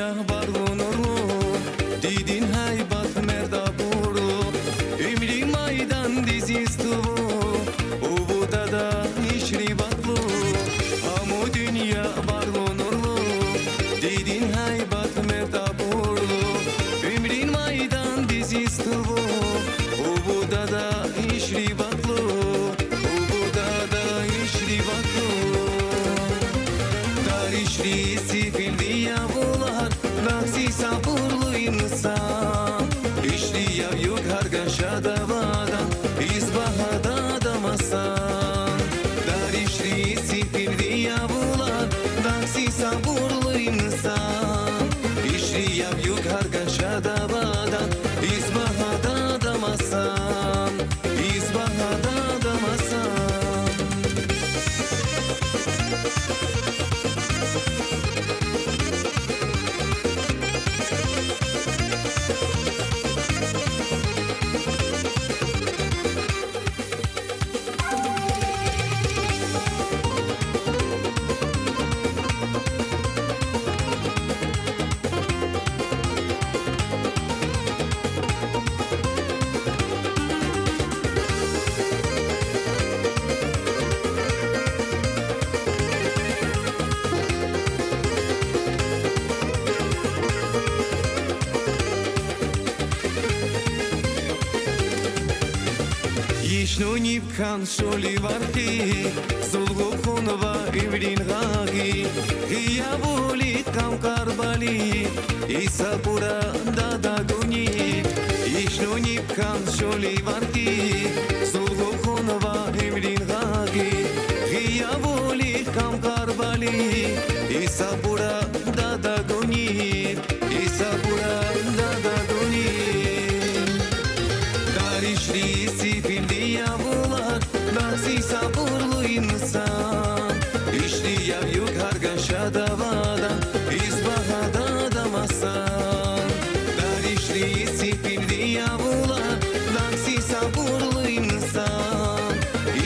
dünya barlı nurlu, didin haybat merda buru, ümri maydan dizistu, ubuda da işri batlu, hamu dünya barlı nurlu, didin haybat merda buru, ümri maydan dizistu, ubuda da işri batlu, ubuda da işri batlu. Darişli sifil diyavular, naksi sabırlı insan. İşli yav yuk hargaşa davadan, izbahada damasan. Darişli sifil diyavular, naksi sabırlı insan. İşli yav yuk hargaşa davadan, izbahada damasan. İzbahada damasan. Yishnu nipkan sholi varti, zulgu khunva ivrin ghagi, hiya boli kam karbali, isa pura dada duni. Yishnu nipkan sholi varti, zulgu khunva ivrin ghagi, hiya boli kam karbali, isa pura dada duni, isa pura dada duni. Darişli sifil diyavular, naksi sabırlı insan. İşli yav yuk hargaşa davadan, izbahada damasan. Darişli sifil diyavular, naksi sabırlı insan.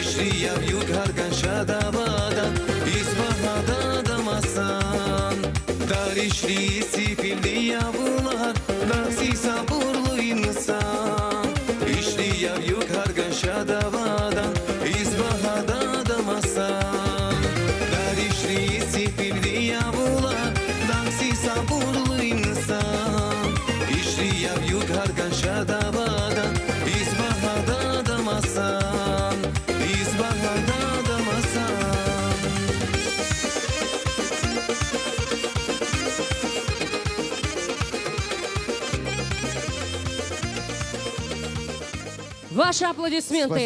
İşli yav yuk hargaşa davadan, izbahada damasan. Darişli sifil diyavular, naksi sabırlı insan. İşli yav yuk hargaşa davadan, izbahada damasan. Darişli sifil diyavular, naksi sabırlı insan. İşli yav yuk hargaşa davadan, izbahada damasan. İzbahada damasan. Ваши аплодисменты.